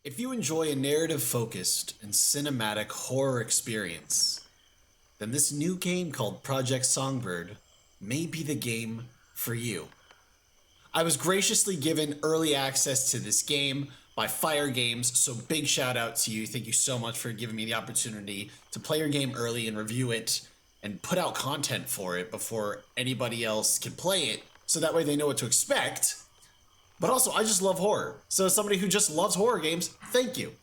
If you enjoy a narrative-focused and cinematic horror experience, then this new game called Project Songbird may be the game for you. I was graciously given early access to this game by FYRE Games, so big shout out to you. Thank you so much for giving me the opportunity to play your game early and review it and put out content for it before anybody else can play it, so that way they know what to expect. But also, I just love horror. So as somebody who just loves horror games, thank you.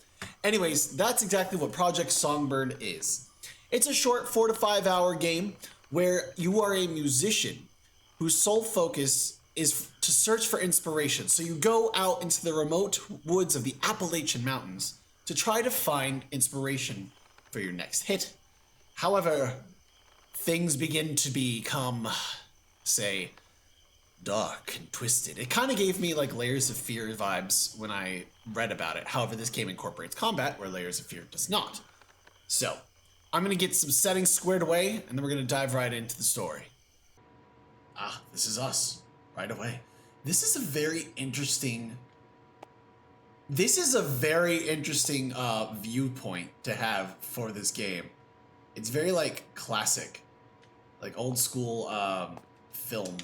Anyways, that's exactly what Project Songbird is. It's a short 4 to 5 hour game where you are a musician whose sole focus is to search for inspiration. So you go out into the remote woods of the Appalachian Mountains to try to find inspiration for your next hit. However, things begin to become, say, dark and twisted. It kind of gave me like Layers of Fear vibes when I read about it. However, this game incorporates combat where Layers of Fear does not. So, I'm going to get some settings squared away, and then we're going to dive right into the story. Ah, this is us. Right away. This is a very interesting viewpoint to have for this game. It's very like classic, like old school film,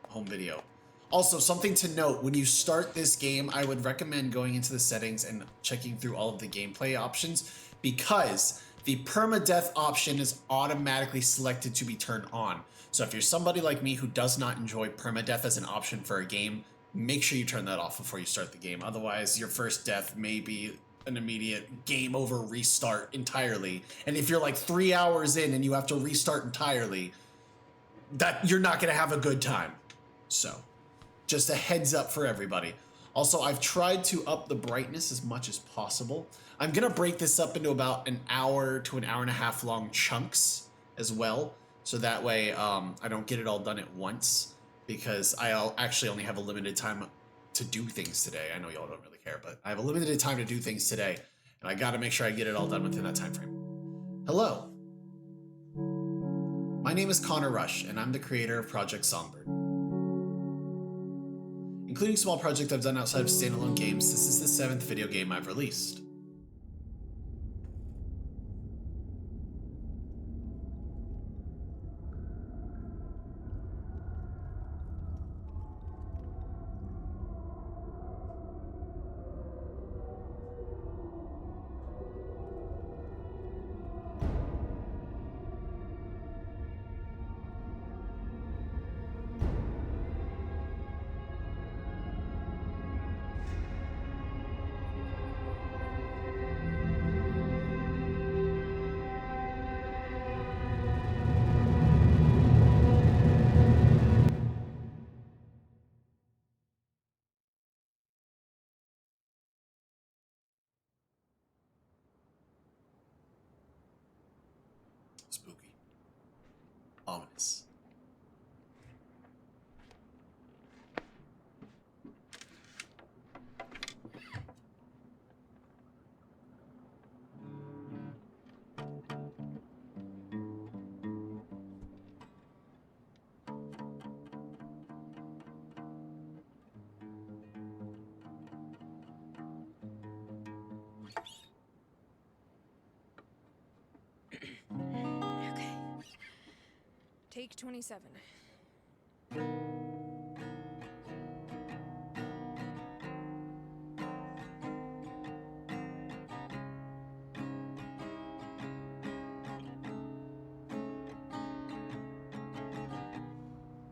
home video. Also, something to note, when you start this game, I would recommend going into the settings and checking through all of the gameplay options, because the permadeath option is automatically selected to be turned on. So if you're somebody like me who does not enjoy permadeath as an option for a game, make sure you turn that off before you start the game. Otherwise, your first death may be an immediate game over restart entirely. And if you're like 3 hours in and you have to restart entirely, that you're not going to have a good time. So just a heads up for everybody. Also, I've tried to up the brightness as much as possible. I'm going to break this up into about an hour to an hour and a half long chunks as well. So that way I don't get it all done at once, because I'll actually only have a limited time to do things today. I know y'all don't really care, but I have a limited time to do things today, and I got to make sure I get it all done within that time frame. Hello. My name is Connor Rush, and I'm the creator of Project Songbird. Including small projects I've done outside of standalone games, this is the 7th video game I've released. Spooky. Ominous. Okay. Take 27.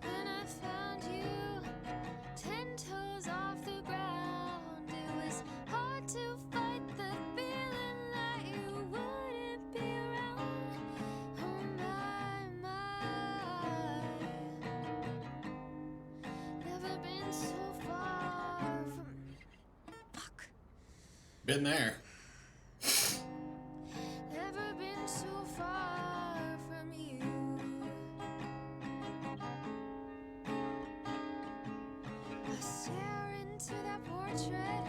When I found you, 10 toes off the ground, it was hard to fight the feeling that you wouldn't be around. Oh my, never been so far from. Fuck. Been there. Never been so far from you. I stare into that portrait.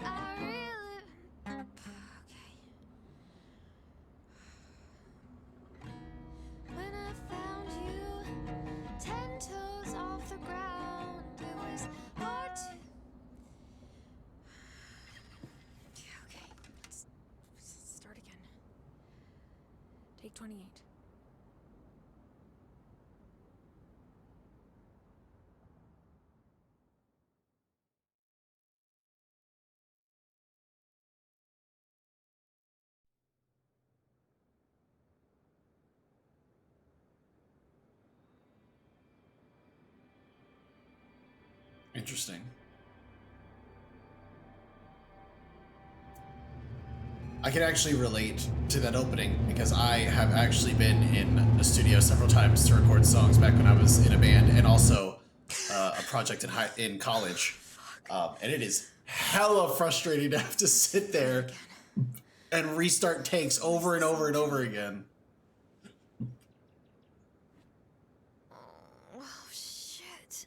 I relive. Okay. When I found you, 10 toes off the ground, it was hard to. 28. Interesting. I can actually relate to that opening because I have actually been in a studio several times to record songs back when I was in a band, and also a project in college. And it is hella frustrating to have to sit there and restart takes over and over and over again. Oh, shit.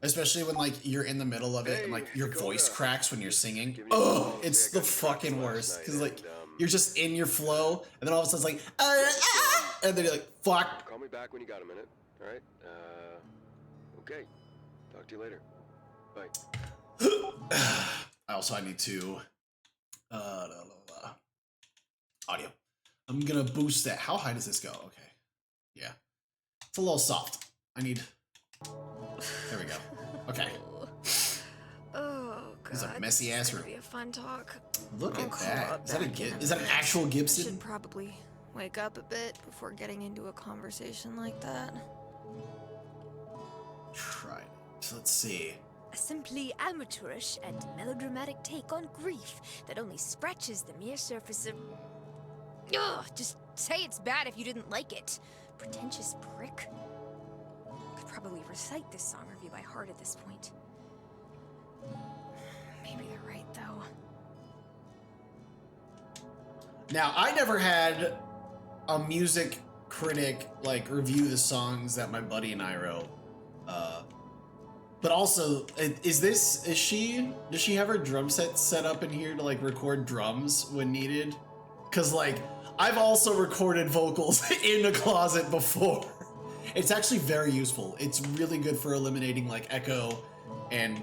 Especially when, like, you're in the middle of it and, like, your Dakota. voice cracks when you're singing. Give me a Oh, call. it's See, I the got fucking practice worst. last Because, night, like, and, you're just in your flow, and then all of a sudden it's like, and then you're like, fuck. Call me back when you got a minute. All right? Okay. Talk to you later. Bye. I need to, audio. I'm gonna boost that. How high does this go? Okay. Yeah. It's a little soft. There we go. Okay. Oh, God. This is a messy ass room. Be a fun talk. Look I'll at call that. up Is that a back in Is that an actual I Gibson? should probably wake up a bit before getting into a conversation like that. Right. So let's see. A simply amateurish and melodramatic take on grief that only scratches the mere surface of... Ugh, just say it's bad if you didn't like it. Pretentious prick. Could probably recite this song review by heart at this point. Maybe they're right, though. Now, I never had a music critic, like, review the songs that my buddy and I wrote. But also, does she have her drum set set up in here to, like, record drums when needed? Because, like, I've also recorded vocals in a closet before. It's actually very useful. It's really good for eliminating, like, echo and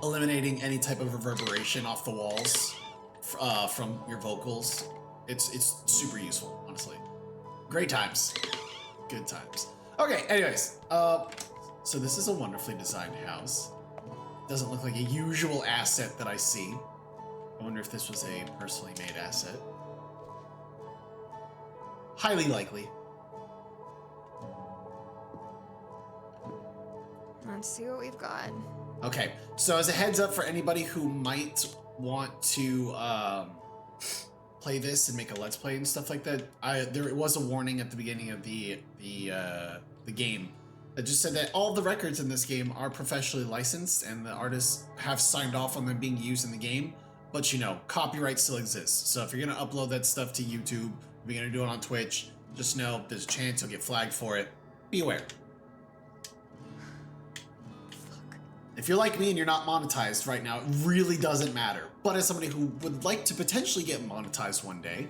eliminating any type of reverberation off the walls from your vocals. It's super useful, honestly. Great times. Good times. Okay, anyways. So this is a wonderfully designed house. Doesn't look like a usual asset that I see. I wonder if this was a personally made asset. Highly likely. Let's see what we've got. Okay, so as a heads up for anybody who might want to play this and make a let's play and stuff like that, there was a warning at the beginning of the game that just said that all the records in this game are professionally licensed and the artists have signed off on them being used in the game. But you know, copyright still exists. So if you're gonna upload that stuff to YouTube, if you're gonna do it on Twitch, just know there's a chance you'll get flagged for it. Be aware. If you're like me and you're not monetized right now, it really doesn't matter. But as somebody who would like to potentially get monetized one day,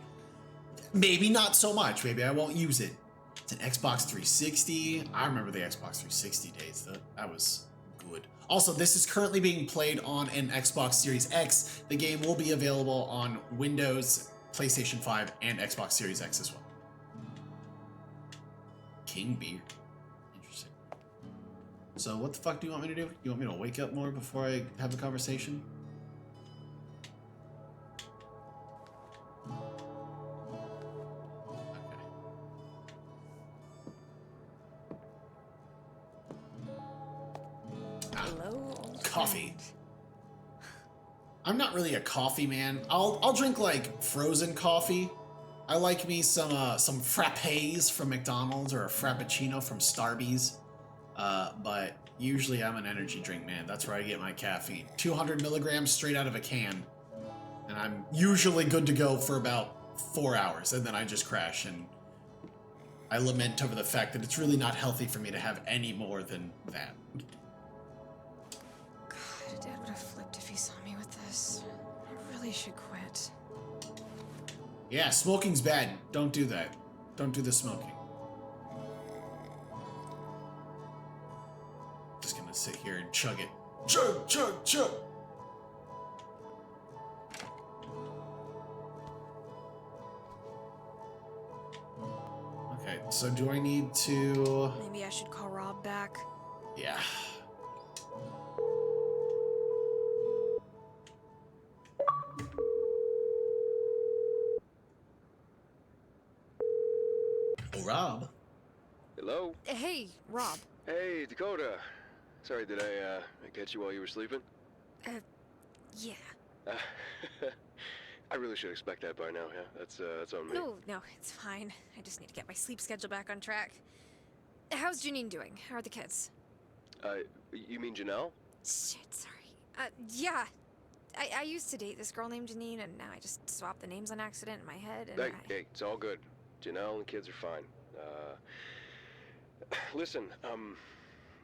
maybe not so much. Maybe I won't use it. It's an Xbox 360. I remember the Xbox 360 days. That was good. Also, this is currently being played on an Xbox Series X. The game will be available on Windows, PlayStation 5, and Xbox Series X as well. King beer. Interesting. So what the fuck do you want me to do? You want me to wake up more before I have a conversation? Hello, old Coffee. friend. I'm not really a coffee man. I'll drink like frozen coffee. I like me some frappes from McDonald's or a frappuccino from Starbucks. But usually I'm an energy drink man. That's where I get my caffeine. 200 milligrams straight out of a can. And I'm usually good to go for about 4 hours. And then I just crash and I lament over the fact that it's really not healthy for me to have any more than that. God, Dad would have flipped if he saw me with this. I really should quit. Yeah, smoking's bad. Don't do that. Don't do the smoking. Just gonna sit here and chug it. Chug, chug, chug. So do I need to... Maybe I should call Rob back. Yeah. Oh, Rob. Hello? Hey, Rob. Hey, Dakota. Sorry, did I catch you while you were sleeping? Yeah. Uh, I really should expect that by now, yeah? That's on me. No, it's fine. I just need to get my sleep schedule back on track. How's Janine doing? How are the kids? You mean Janelle? Shit, sorry. Yeah. I used to date this girl named Janine, and now I just swapped the names on accident in my head, and Hey, it's all good. Janelle and the kids are fine. Listen,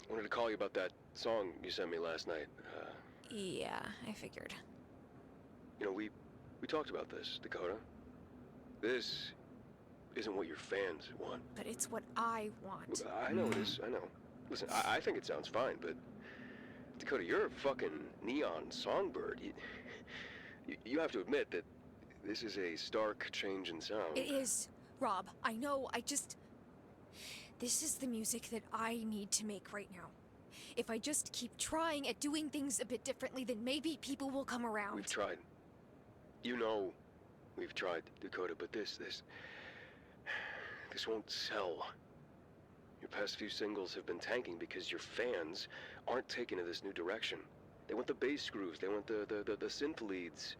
wanted to call you about that song you sent me last night. Yeah, I figured. You know, we talked about this, Dakota. This isn't what your fans want. But it's what I want. I know it is, I know. Listen, I think it sounds fine, but Dakota, you're a fucking neon songbird. You have to admit that this is a stark change in sound. It is, Rob. I know, this is the music that I need to make right now. If I just keep trying at doing things a bit differently, then maybe people will come around. We've tried. You know we've tried, Dakota, but this won't sell. Your past few singles have been tanking because your fans aren't taking to this new direction. They want the bass grooves, they want the synth leads.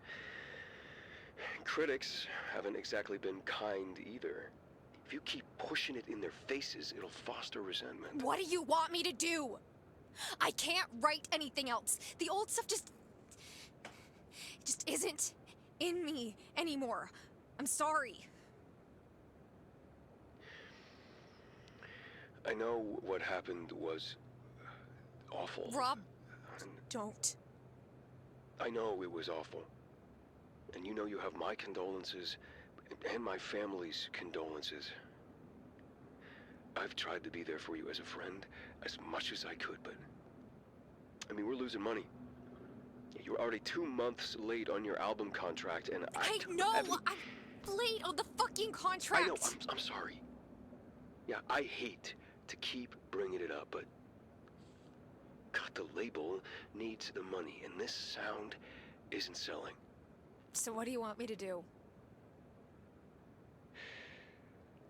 Critics haven't exactly been kind either. If you keep pushing it in their faces, it'll foster resentment. What do you want me to do? I can't write anything else. The old stuff just isn't in me anymore. I'm sorry. I know what happened was awful. Rob, don't. I know it was awful. And you know you have my condolences and my family's condolences. I've tried to be there for you as a friend as much as I could, but I mean, we're losing money. You're already 2 months late on your album contract, and I know! I'm late on the fucking contract! I know, I'm sorry. Yeah, I hate to keep bringing it up, but God, the label needs the money, and this sound isn't selling. So what do you want me to do?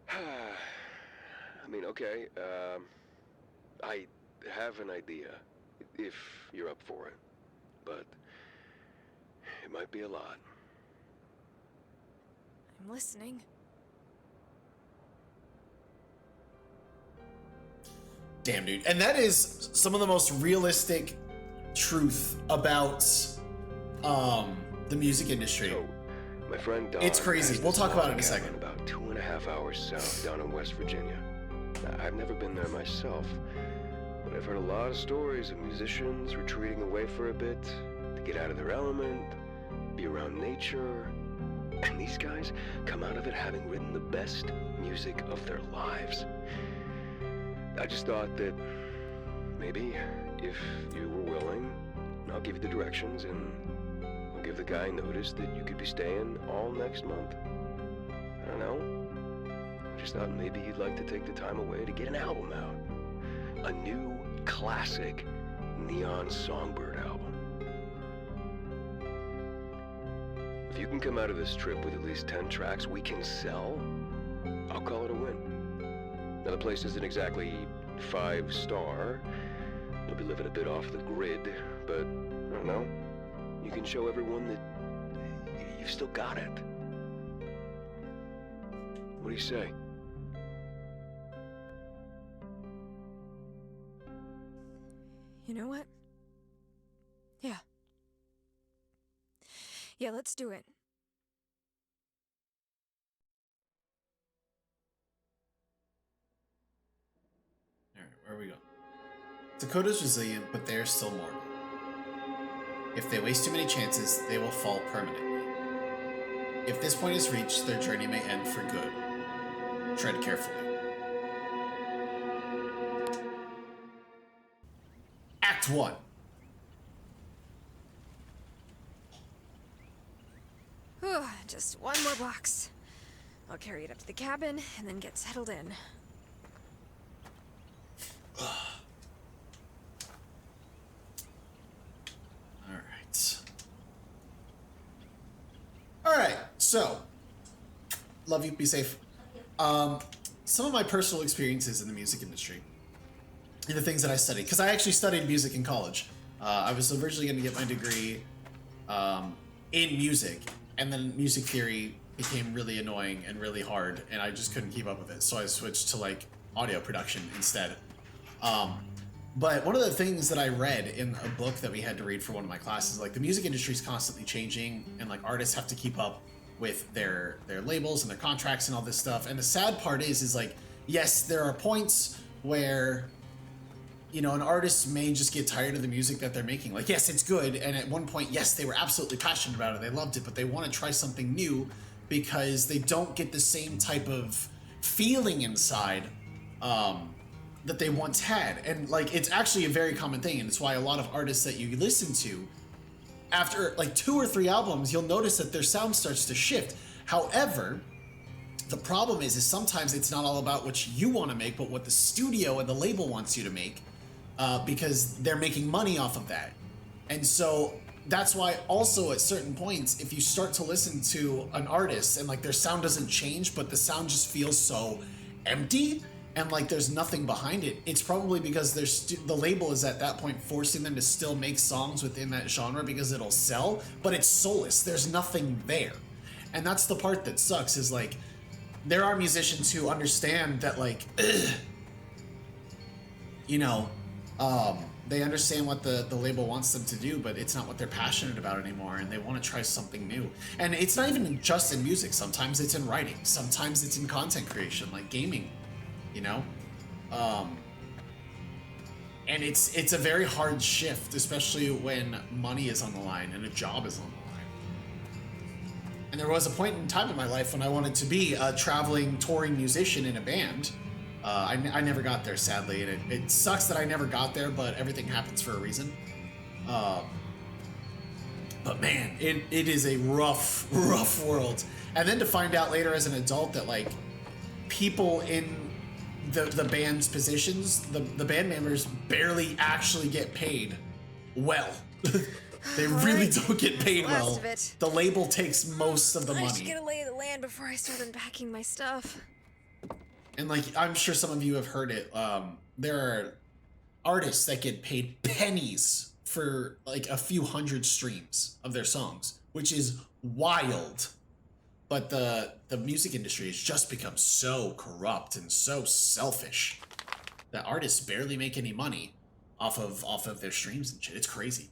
I mean, okay, I have an idea, if you're up for it, but it might be a lot. I'm listening. Damn, dude. And that is some of the most realistic truth about the music industry. So, my friend Don, it's crazy. We'll talk about it in a cabin second. About 2.5 hours south down in West Virginia. Now, I've never been there myself, but I've heard a lot of stories of musicians retreating away for a bit to get out of their element, be around nature, and these guys come out of it having written the best music of their lives. I just thought that maybe if you were willing, I'll give you the directions and I'll give the guy notice that you could be staying all next month. I don't know. I just thought maybe you'd like to take the time away to get an album out. A new classic Neon Songbird album. If you can come out of this trip with at least 10 tracks we can sell, I'll call it a win. Now, the place isn't exactly 5-star. You'll be living a bit off the grid, but, I don't know, you can show everyone that you've still got it. What do you say? You know what? Yeah. Yeah, let's do it. Alright, where are we going? Dakota's resilient, but they're still mortal. If they waste too many chances, they will fall permanently. If this point is reached, their journey may end for good. Tread carefully. Act 1. Just one more box. I'll carry it up to the cabin and then get settled in. So, love you, be safe. Some of my personal experiences in the music industry and the things that I studied, because I actually studied music in college. I was originally going to get my degree in music, and then music theory became really annoying and really hard, and I just couldn't keep up with it. So I switched to like audio production instead. But one of the things that I read in a book that we had to read for one of my classes, like the music industry is constantly changing, and like artists have to keep up with their labels and their contracts and all this stuff. And the sad part is like, yes, there are points where, you know, an artist may just get tired of the music that they're making. Like, yes, it's good, and at one point, yes, they were absolutely passionate about it, they loved it, but they want to try something new because they don't get the same type of feeling inside that they once had. And like, it's actually a very common thing, and it's why a lot of artists that you listen to, after like 2 or 3 albums, you'll notice that their sound starts to shift. However, the problem is sometimes it's not all about what you want to make, but what the studio and the label wants you to make, because they're making money off of that. And so that's why also at certain points, if you start to listen to an artist and like their sound doesn't change, but the sound just feels so empty and like there's nothing behind it, it's probably because the label is at that point forcing them to still make songs within that genre because it'll sell, but it's soulless. There's nothing there. And that's the part that sucks, is like, there are musicians who understand that, like, you know, they understand what the label wants them to do, but it's not what they're passionate about anymore, and they want to try something new. And it's not even just in music. Sometimes it's in writing. Sometimes it's in content creation, like gaming, you know? And it's a very hard shift, especially when money is on the line and a job is on the line. And there was a point in time in my life when I wanted to be a traveling, touring musician in a band. I never got there, sadly, and it sucks that I never got there, but everything happens for a reason. But man, it is a rough world. And then to find out later as an adult that, like, people in the band's positions, the band members barely actually get paid well. They really don't get paid well. The label takes most of the money. I should get a lay of the land before I start unpacking my stuff. And like, I'm sure some of you have heard it. There are artists that get paid pennies for like a few hundred streams of their songs, which is wild. But the music industry has just become so corrupt and so selfish that artists barely make any money off of their streams and shit. It's crazy.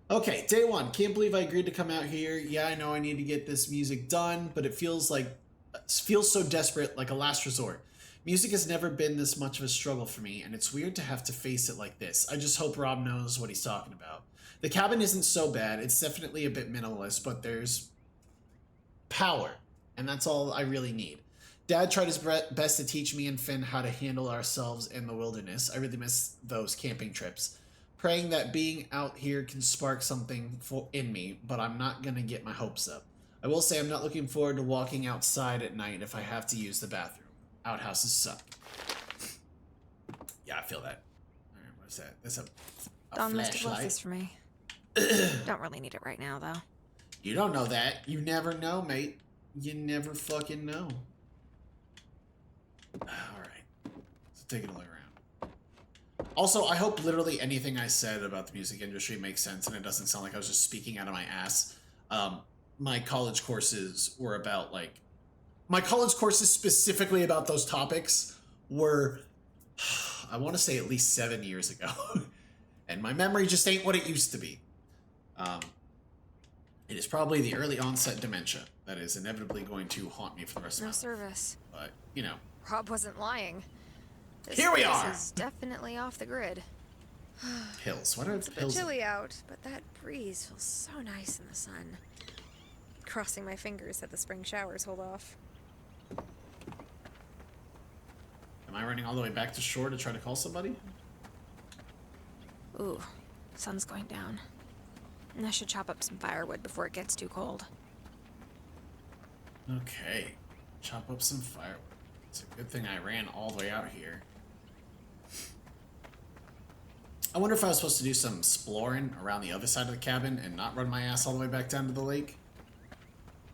Okay, day 1. Can't believe I agreed to come out here. Yeah, I know I need to get this music done, but it feels so desperate, like a last resort. Music has never been this much of a struggle for me, and it's weird to have to face it like this. I just hope Rob knows what he's talking about. The cabin isn't so bad. It's definitely a bit minimalist, but there's power, and that's all I really need. Dad tried his best to teach me and Finn how to handle ourselves in the wilderness. I really miss those camping trips. Praying that being out here can spark something in me, but I'm not gonna get my hopes up. I will say I'm not looking forward to walking outside at night if I have to use the bathroom. Outhouses suck. Yeah, I feel that. All right, what is that? That's a Don must have left flashlight. this for me. Don't really need it right now, though. You don't know that. You never know, mate. You never fucking know. Alright. So taking a look around. Also, I hope literally anything I said about the music industry makes sense and it doesn't sound like I was just speaking out of my ass. My college courses were about, like... My college courses specifically about those topics were, I want to say at least 7 years ago. And my memory just ain't what it used to be. It is probably the early onset dementia that is inevitably going to haunt me for the rest of my No life. service. But, you know. Rob wasn't lying. This Here we place are! is definitely off the grid. Pills. What are It's a bit pills? chilly out, but that breeze feels so nice in the sun. Crossing my fingers that the spring showers hold off. Am I running all the way back to shore to try to call somebody? Ooh, sun's going down. And I should chop up some firewood before it gets too cold. Okay. Chop up some firewood. It's a good thing I ran all the way out here. I wonder if I was supposed to do some exploring around the other side of the cabin and not run my ass all the way back down to the lake.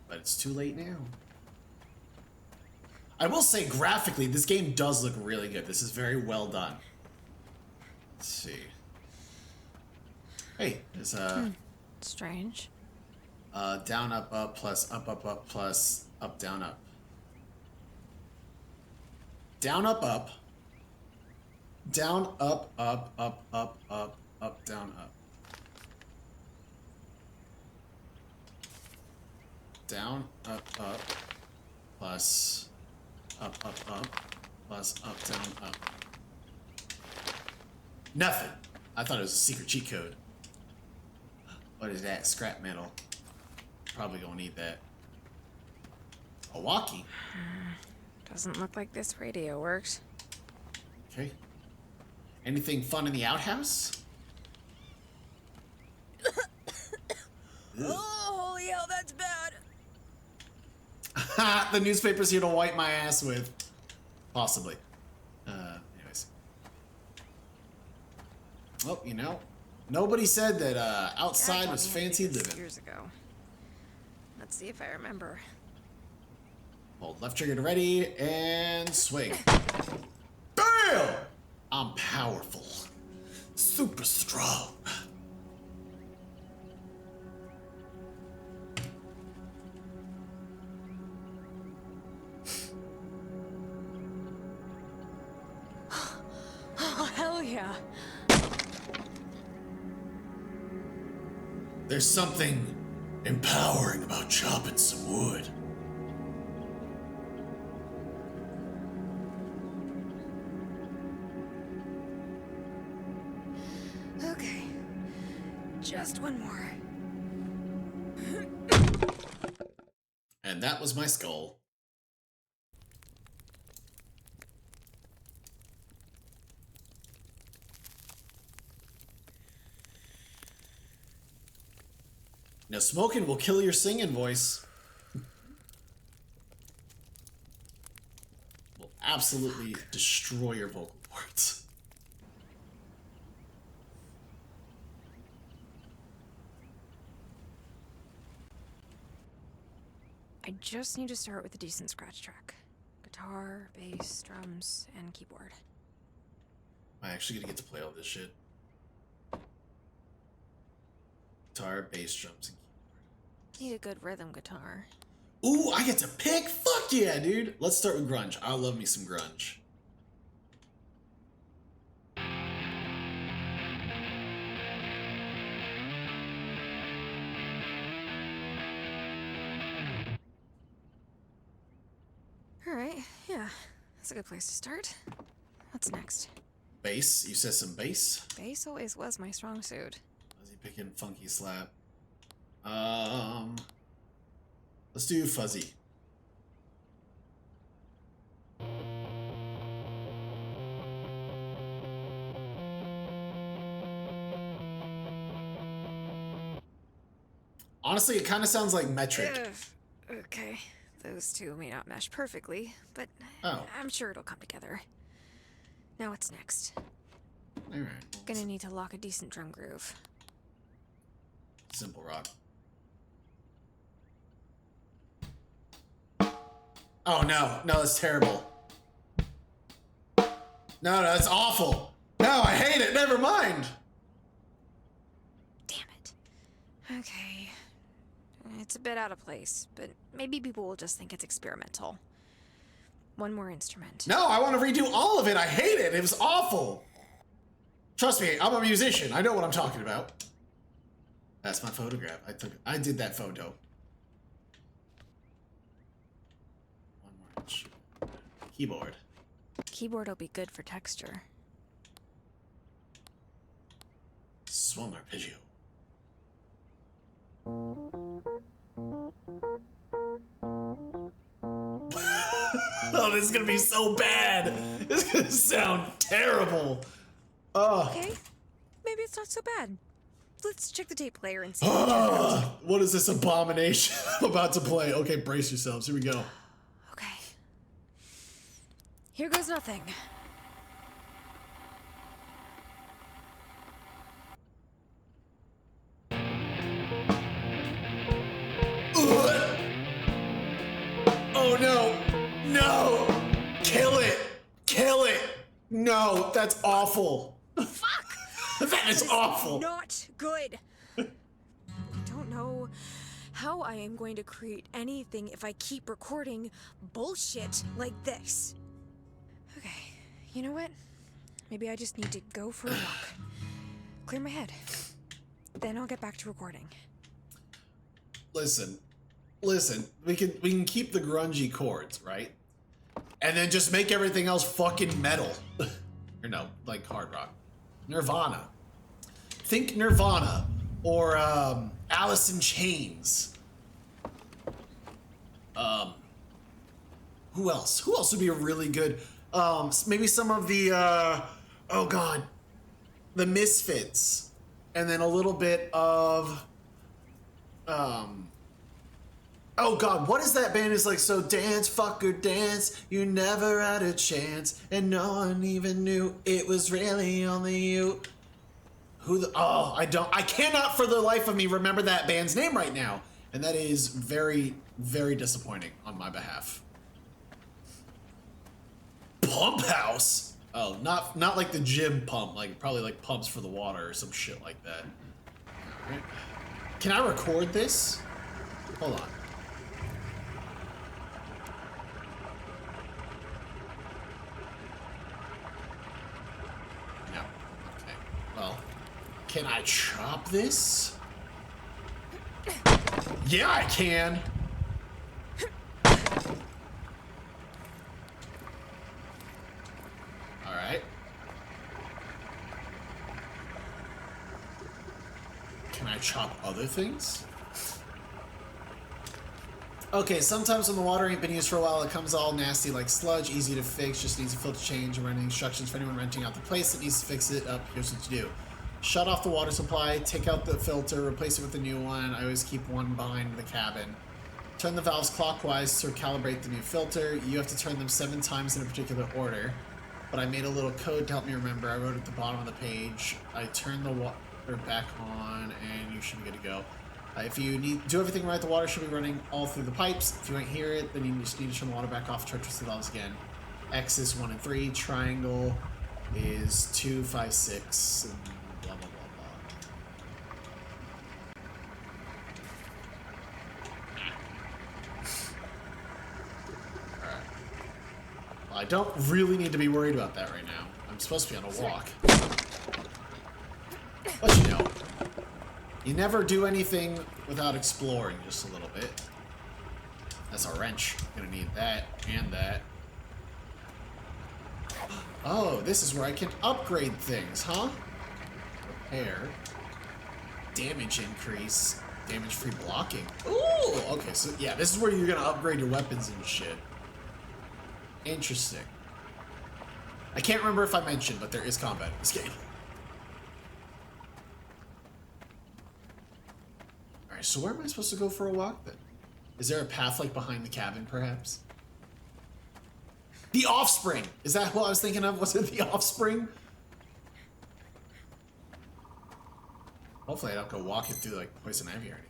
But it's too late now. I will say, graphically, this game does look really good. This is very well done. Let's see. Hey, there's a... Strange. Down, up, plus up, plus up, down, up. Down, up. Down, up, down, up. Down, up, plus up, plus up, down, up. Nothing. I thought it was a secret cheat code. What is that? Scrap metal. Probably gonna need that. A walkie. Doesn't look like this radio works. Okay. Anything fun in the outhouse? Oh, holy hell, that's bad. The newspaper's here to wipe my ass with. Possibly. Anyways. Well, you know, nobody said that outside was fancy living. Years ago. Let's see if I remember. Hold left trigger to ready and swing. Bam! I'm powerful. Super strong. Oh, hell yeah. There's something empowering about chopping some wood. Okay. Just one more. And that was my skull. Now, smoking will kill your singing voice. Will absolutely destroy your vocal cords. I just need to start with a decent scratch track. Guitar, bass, drums, and keyboard. I'm actually gonna get to play all this shit. Guitar, bass, drums, and Need a good rhythm guitar. keyboard. Ooh, I get to pick? Fuck yeah, dude! Let's start with grunge. I love me some grunge. Alright, yeah. That's a good place to start. What's next? Bass? You said some bass? Bass always was my strong suit. Was he picking funky slap? Let's do fuzzy. Honestly, it kind of sounds like metric. Ugh. Okay, those two may not mesh perfectly, but Oh. I'm sure it'll come together. Now what's next? All right. Gonna need to lock a decent drum groove. Simple rock. Oh no, no, that's terrible. No, that's awful. No, I hate it. Never mind. Damn it. Okay. It's a bit out of place, but maybe people will just think it's experimental. One more instrument. No, I want to redo all of it. I hate it. It was awful. Trust me, I'm a musician. I know what I'm talking about. That's my photograph. I did that photo. One more instrument. Keyboard. Keyboard will be good for texture. Swung arpeggio. Oh, this is gonna be so bad. This is gonna sound terrible. Oh. Okay, maybe it's not so bad. Let's check the tape player and see. What is this abomination I'm about to play? Okay, brace yourselves. Here we go. Okay. Here goes nothing. Oh no! No! Kill it! Kill it! No, that's awful. Fuck! That is awful. Not good. I don't know how I am going to create anything if I keep recording bullshit like this. Okay, you know what? Maybe I just need to go for a walk. Clear my head. Then I'll get back to recording. Listen. We can keep the grungy chords, right? And then just make everything else fucking metal. Or no, like hard rock. Nirvana. Think Nirvana or Alice in Chains. Who else? Who else would be a really good? Maybe some of the oh god, the Misfits, and then a little bit of oh god, what is that band? Is like, so dance, fucker, dance. You never had a chance, and no one even knew it was really only you. Who the? Oh, I cannot for the life of me remember that band's name right now, and that is very, very disappointing on my behalf. Pump House. Oh, not like the gym pump, like probably like pumps for the water or some shit like that. Right. Can I record this? Hold on. No. Okay. Well, can I chop this? Yeah, I can. All right. Can I chop other things? Okay, sometimes when the water ain't been used for a while, it comes all nasty like sludge, easy to fix, just needs a filter change, and running instructions for anyone renting out the place that needs to fix it up. Here's what you do. Shut off the water supply, take out the filter, replace it with a new one. I always keep one behind the cabin. Turn the valves clockwise to calibrate the new filter. You have to turn them 7 times in a particular order. But I made a little code to help me remember. I wrote it at the bottom of the page. I turned the water back on, and you should be good to go. If you do everything right, the water should be running all through the pipes. If you ain't hear it, then you just need to turn the water back off, twist the valves again. X is 1 and 3. Triangle is 2, 5, 6, and blah, blah, blah, blah. Alright. Well, I don't really need to be worried about that right now. I'm supposed to be on a walk. But you know, you never do anything without exploring just a little bit. That's a wrench. Gonna need that and that. Oh, this is where I can upgrade things, huh? Repair. Damage increase. Damage-free blocking. Ooh, okay, so yeah, this is where you're gonna upgrade your weapons and shit. Interesting. I can't remember if I mentioned, but there is combat in this game. Alright, so where am I supposed to go for a walk then? Is there a path like behind the cabin, perhaps? The Offspring! Is that what I was thinking of? Was it The Offspring? Hopefully I don't go walking through like poison ivy or anything.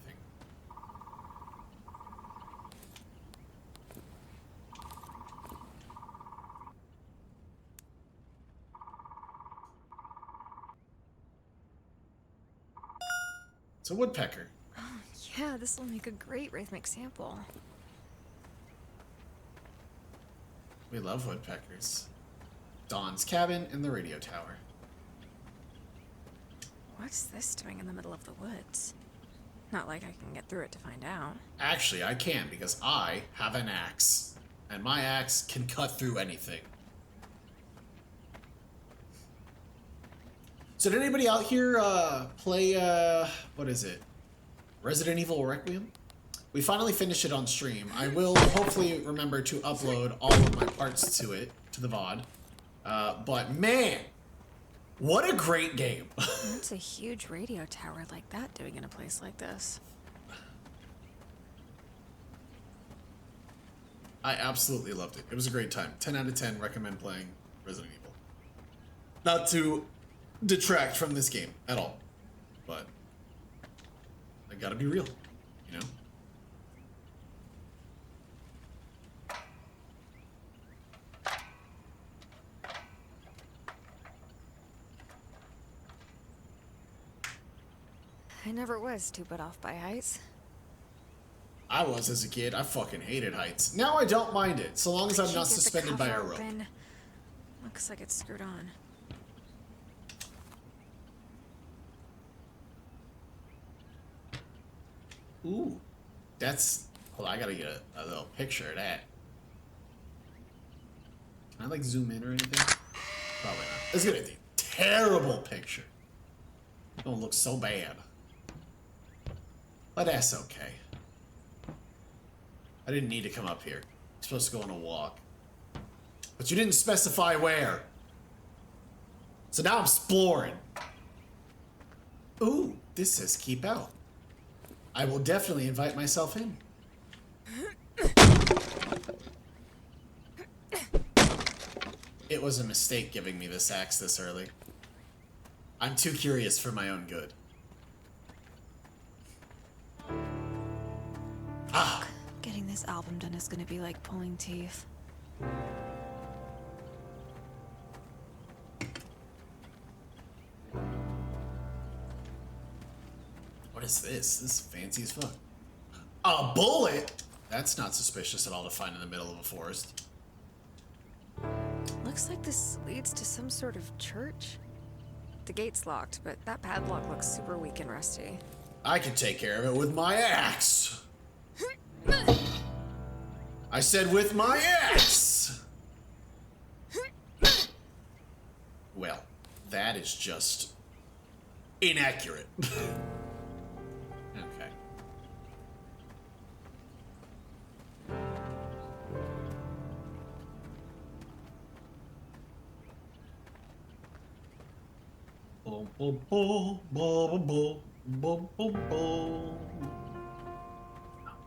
It's a woodpecker. Yeah, this will make a great rhythmic sample. We love woodpeckers. Dawn's cabin and the radio tower. What's this doing in the middle of the woods? Not like I can get through it to find out. Actually, I can because I have an axe. And my axe can cut through anything. So did anybody out here play, what is it? Resident Evil Requiem? We finally finished it on stream. I will hopefully remember to upload all of my parts to it, to the VOD. But man, what a great game. What's a huge radio tower like that doing in a place like this? I absolutely loved it. It was a great time. 10 out of 10, recommend playing Resident Evil. Not to detract from this game at all, but I gotta be real, you know? never was too put off by heights. I was as a kid. I fucking hated heights. Now I don't mind it, so long as I'm not suspended by a rope. Looks like it's screwed on. Ooh, that's... Hold on, I gotta get a little picture of that. Can I, like, zoom in or anything? Probably not. It's gonna be a terrible picture. It don't look so bad. But that's okay. I didn't need to come up here. I'm supposed to go on a walk. But you didn't specify where. So now I'm exploring. Ooh, this says keep out. I will definitely invite myself in. It was a mistake giving me this axe this early. I'm too curious for my own good. Ah! Getting this album done is gonna be like pulling teeth. What is this? This is fancy as fuck. A bullet? That's not suspicious at all to find in the middle of a forest. Looks like this leads to some sort of church. The gate's locked, but that padlock looks super weak and rusty. I can take care of it with my axe. I said with my axe. Well, that is just inaccurate. Okay. Boom, boom, boom, boom, boom, boom, boom, boom.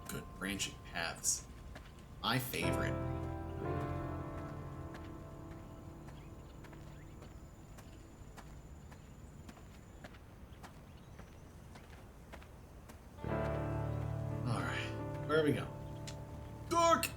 Good branching paths. My favorite. All right, where we go? Dork.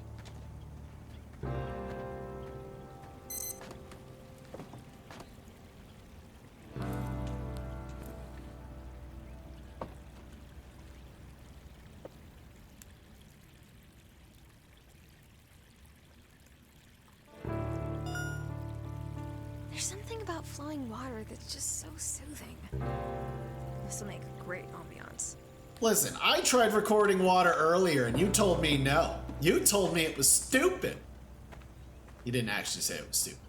There's something about flowing water that's just so soothing. This will make great ambiance. Listen, I tried recording water earlier and you told me no. You told me it was stupid. You didn't actually say it was stupid.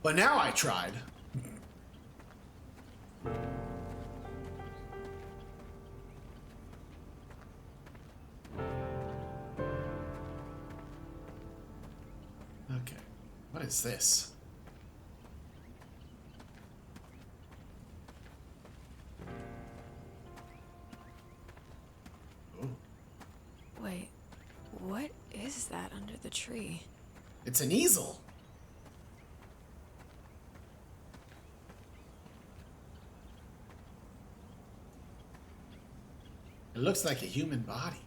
But now I tried. Okay, what is this? Wait, what is that under the tree? It's an easel. It looks like a human body.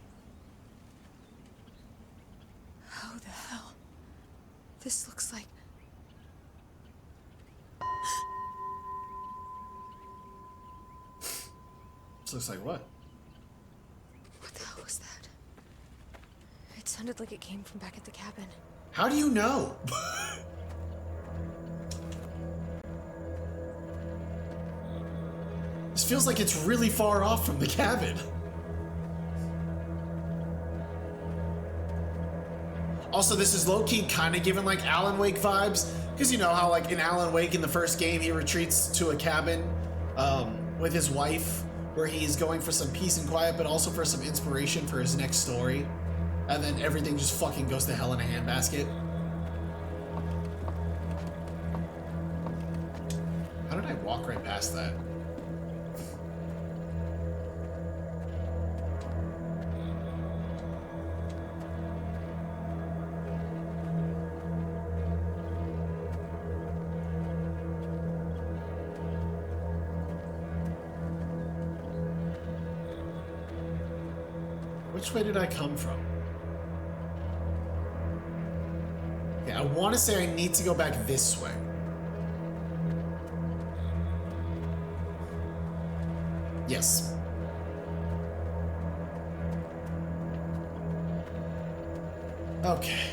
How the hell? This looks like... This looks like what? What the hell was that? It sounded like it came from back at the cabin. How do you know? This feels like it's really far off from the cabin. Also, this is low-key kind of giving like Alan Wake vibes, because you know how like in Alan Wake in the first game he retreats to a cabin with his wife where he's going for some peace and quiet but also for some inspiration for his next story, and then everything just fucking goes to hell in a handbasket. How did I walk right past that? Which way did I come from? Okay, I want to say I need to go back this way. Yes. Okay.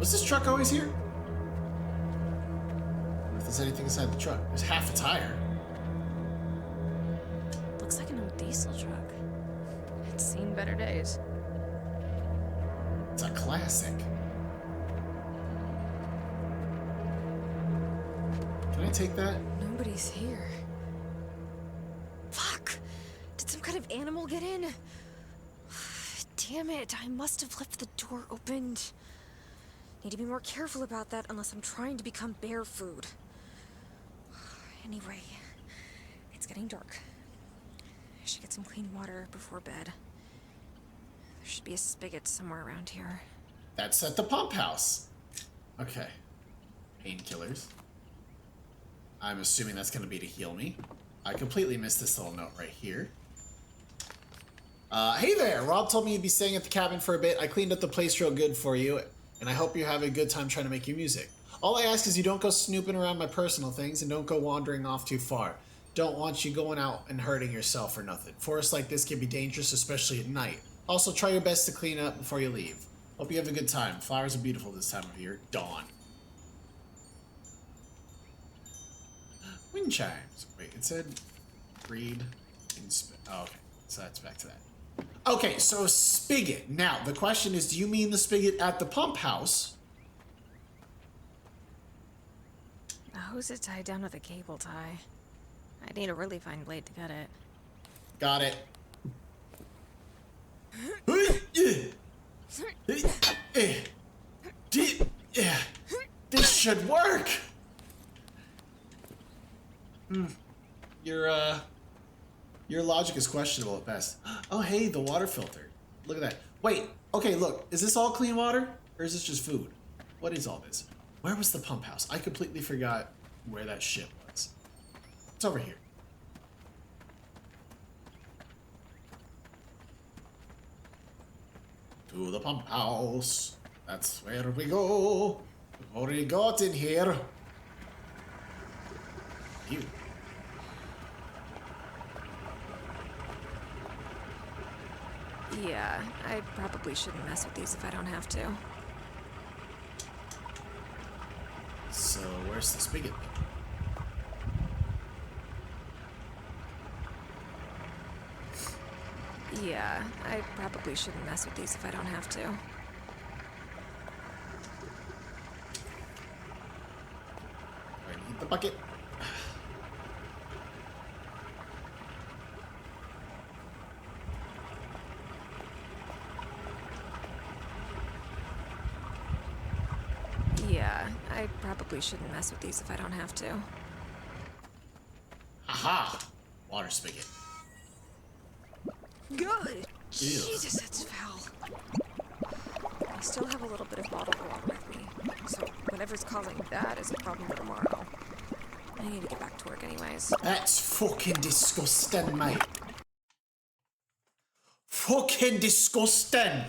Was this truck always here? I wonder if there's anything inside the truck. There's half a tire. Looks like an old diesel truck. It's seen better days. It's a classic. Can I take that? Nobody's here. Fuck! Did some kind of animal get in? Damn it, I must have left the door opened. Need to be more careful about that unless I'm trying to become bear food. Anyway, it's getting dark. I should get some clean water before bed. There should be a spigot somewhere around here. That's at the pump house. Okay. Painkillers. I'm assuming that's going to be to heal me. I completely missed this little note right here. Hey there! Rob told me you'd be staying at the cabin for a bit. I cleaned up the place real good for you, and I hope you're having a good time trying to make your music. All I ask is you don't go snooping around my personal things and don't go wandering off too far. Don't want you going out and hurting yourself or nothing. Forests like this can be dangerous, especially at night. Also, try your best to clean up before you leave. Hope you have a good time. Flowers are beautiful this time of year. Dawn. Wind chimes. Wait, it said read. Oh, okay. So that's back to that. Okay, so spigot. Now, the question is, do you mean the spigot at the pump house? The hose is tied down with a cable tie. I need a really fine blade to cut it. Got it. This should work. Your logic is questionable at best. Oh, hey, the water filter. Look at that. Wait, okay, look. Is this all clean water? Or is this just food? What is all this? Where was the pump house? I completely forgot where that ship was. It's over here. To the pump house. That's where we go. We've already got in here. You. Yeah, I probably shouldn't mess with these if I don't have to. So, where's the spigot? Yeah, I probably shouldn't mess with these if I don't have to. I need the bucket. Yeah, I probably shouldn't mess with these if I don't have to. Aha! Water spigot. Good! Jesus, that's foul. I still have a little bit of bottled water with me, so whatever's causing that is a problem for tomorrow. I need to get back to work anyways. That's fucking disgusting, mate. Fucking disgusting!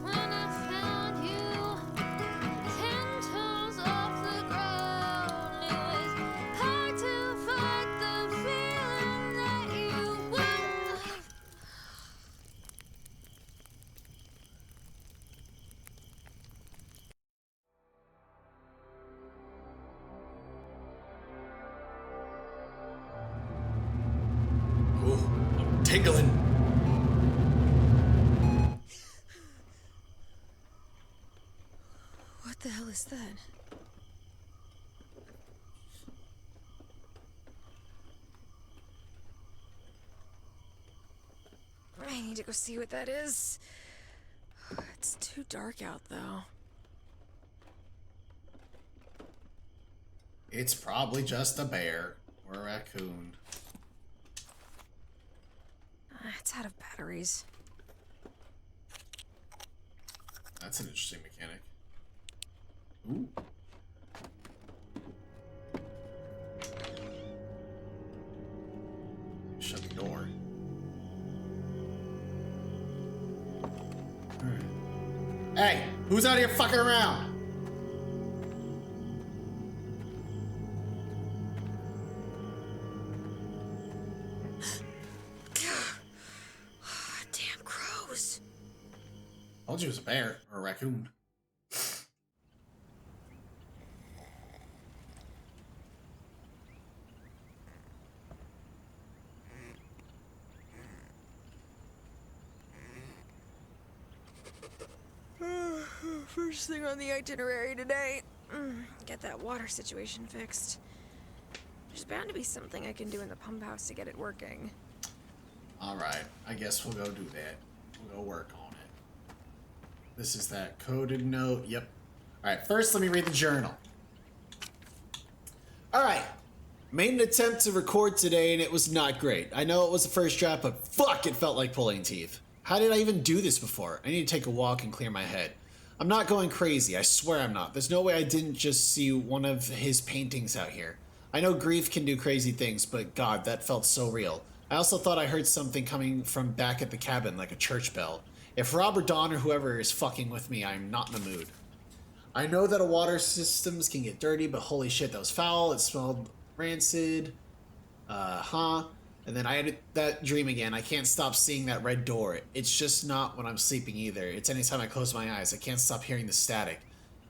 When I found you, 10 toes off the ground, it was hard to fight the feeling that you wouldn't. Ooh, I'm tingling. What the hell is that? I need to go see what that is. It's too dark out, though. It's probably just a bear or a raccoon. It's out of batteries. That's an interesting mechanic. Ooh. Shut the door. Hey, who's out here fucking around? Damn crows. Told you it was a bear or a raccoon. First thing on the itinerary today. Get that water situation fixed. There's bound to be something I can do in the pump house to get it working. Alright, I guess we'll go do that. We'll go work on it. This is that coded note. Yep. Alright, first let me read the journal. Alright. Made an attempt to record today and it was not great. I know it was the first draft, but fuck, it felt like pulling teeth. How did I even do this before? I need to take a walk and clear my head. I'm not going crazy, I swear I'm not. There's no way I didn't just see one of his paintings out here. I know grief can do crazy things, but God, that felt so real. I also thought I heard something coming from back at the cabin, like a church bell. If Rob or Don or whoever is fucking with me, I'm not in the mood. I know that water systems can get dirty, but holy shit, that was foul. It smelled rancid. And then I had that dream again. I can't stop seeing that red door. It's just not when I'm sleeping either. It's anytime I close my eyes. I can't stop hearing the static.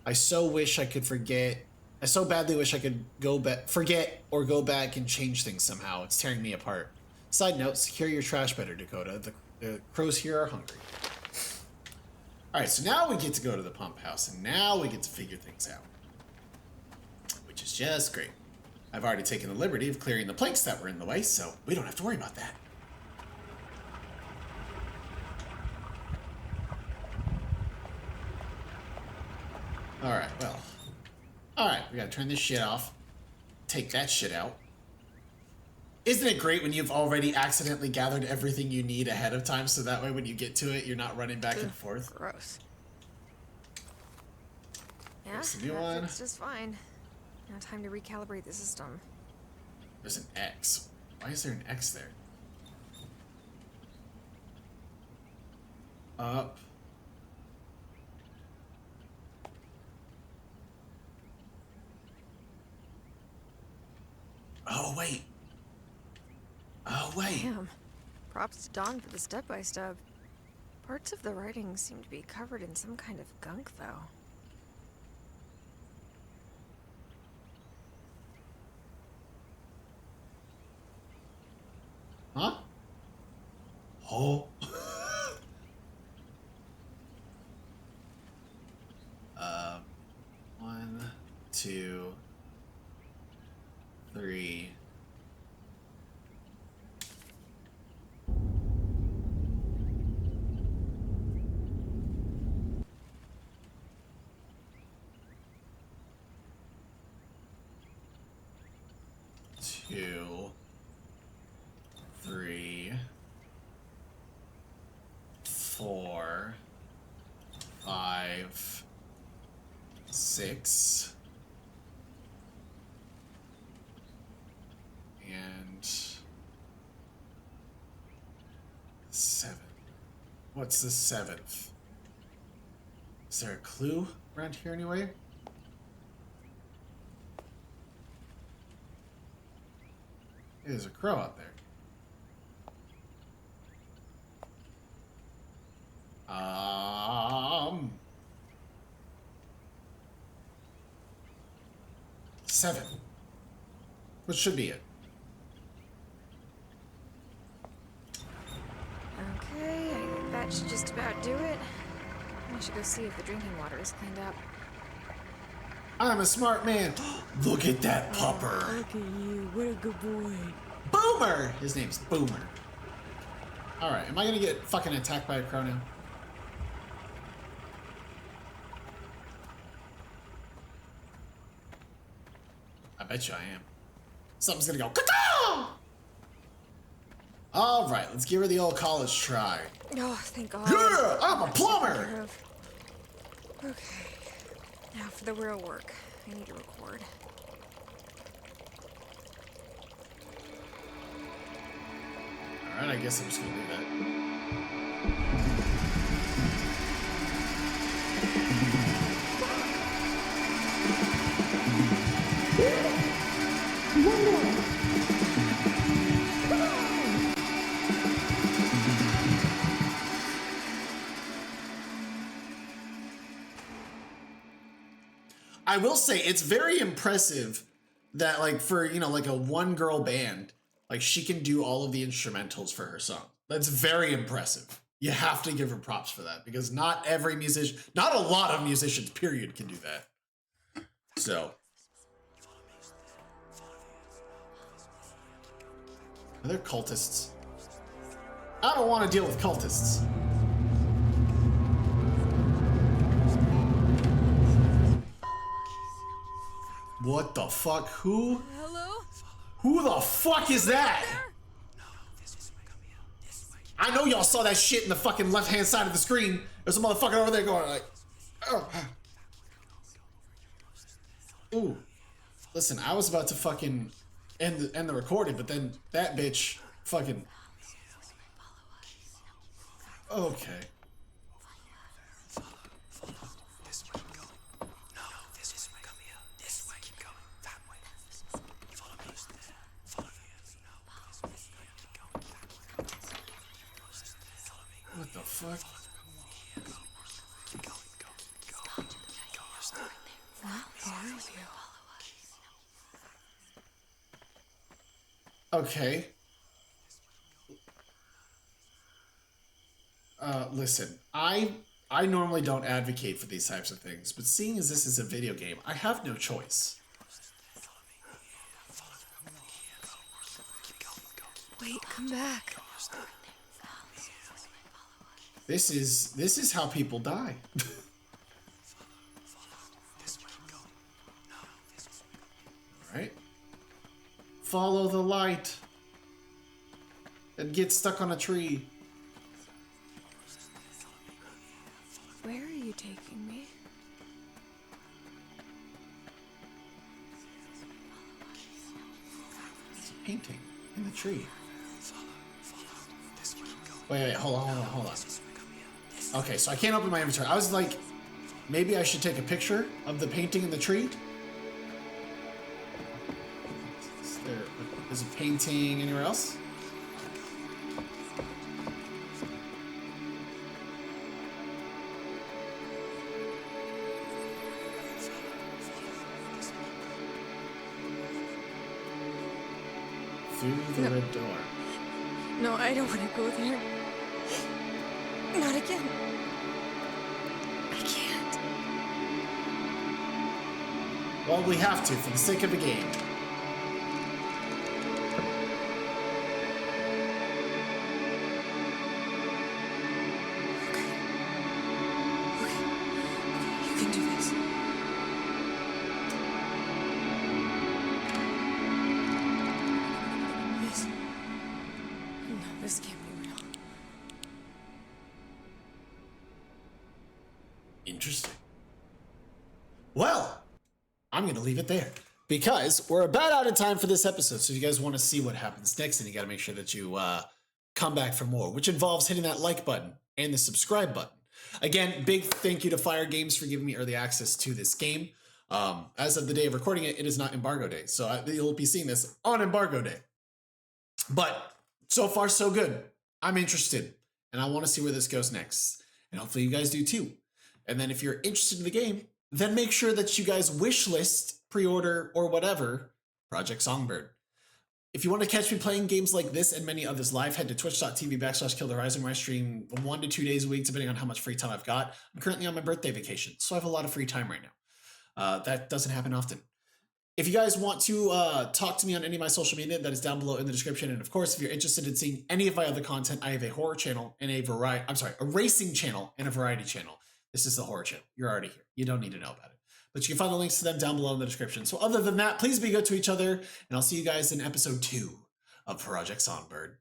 I so wish I could forget. I so badly wish I could forget or go back and change things somehow. It's tearing me apart. Side note, secure your trash better, Dakota. The crows here are hungry. Alright, so now we get to go to the pump house, and now we get to figure things out. Which is just great. I've already taken the liberty of clearing the planks that were in the way, so we don't have to worry about that. Alright, well. Alright, we gotta turn this shit off. Take that shit out. Isn't it great when you've already accidentally gathered everything you need ahead of time, so that way when you get to it, you're not running back and forth? Gross. Yeah, There's the new one. It's just fine. Now time to recalibrate the system. There's an X. Why is there an X there? Up. Oh, wait. Oh, wait. Damn. Props to Dawn for the step-by-step. Parts of the writing seem to be covered in some kind of gunk, though. Huh? Oh. 1, 2, 3. Two, 3, 4, 5, 6, and 7. What's the 7th? Is there a clue around here anyway? There's a crow out there. 7. What should be it? Okay, I think that should just about do it. I should go see if the drinking water is cleaned up. I'm a smart man. Look at that pupper. Look at you, what a good boy. Boomer! His name's Boomer. Alright, am I gonna get fucking attacked by a crow now? I bet you I am. Something's gonna go ka-ka! All right, let's give her the old college try. Oh, thank God. Yeah, I'm a plumber. Okay, now for the real work. I need to record. All right, I guess I'm just gonna leave that. I will say it's very impressive that, like, for, you know, like a one girl band, like, she can do all of the instrumentals for her song. That's very impressive. You have to give her props for that, because not every musician, not a lot of musicians, period, can do that. So. They're cultists. I don't want to deal with cultists. What the fuck? Who? Hello? Who the fuck is that? I know y'all saw that shit in the fucking left-hand side of the screen. There's a motherfucker over there going like, oh. Ooh. Listen, I was about to fucking end the recording, but then that bitch fucking. Okay. What the fuck? Where are you? Okay. Listen, I normally don't advocate for these types of things, but seeing as this is a video game, I have no choice. Wait, come back. This is how people die. All right. Follow the light and get stuck on a tree. Where are you taking me? It's a painting in the tree. Wait, hold on. Okay, so I can't open my inventory. I was like, maybe I should take a picture of the painting in the tree. Is a painting anywhere else? Through the red door. No, I don't want to go there. Not again. I can't. Well, we have to for the sake of the game. You can do this. This can't be real. Interesting. Well, I'm going to leave it there because we're about out of time for this episode. So if you guys want to see what happens next, then you got to make sure that you come back for more, which involves hitting that like button and the subscribe button. Again, big thank you to FYRE Games for giving me early access to this game. As of the day of recording it, it is not embargo day. So you'll be seeing this on embargo day. But so far, so good. I'm interested, and I want to see where this goes next. And hopefully you guys do too. And then if you're interested in the game, then make sure that you guys wish list, pre-order, or whatever, Project Songbird. If you want to catch me playing games like this and many others live, head to twitch.tv/KillTheHorizon, where I stream 1 to 2 days a week, depending on how much free time I've got. I'm currently on my birthday vacation, so I have a lot of free time right now. That doesn't happen often. If you guys want to talk to me on any of my social media, that is down below in the description. And of course, if you're interested in seeing any of my other content, I have a horror channel and a racing channel and a variety channel. This is the horror channel. You're already here. You don't need to know about it. But you can find the links to them down below in the description. So other than that, please be good to each other, and I'll see you guys in episode 2 of Project Songbird.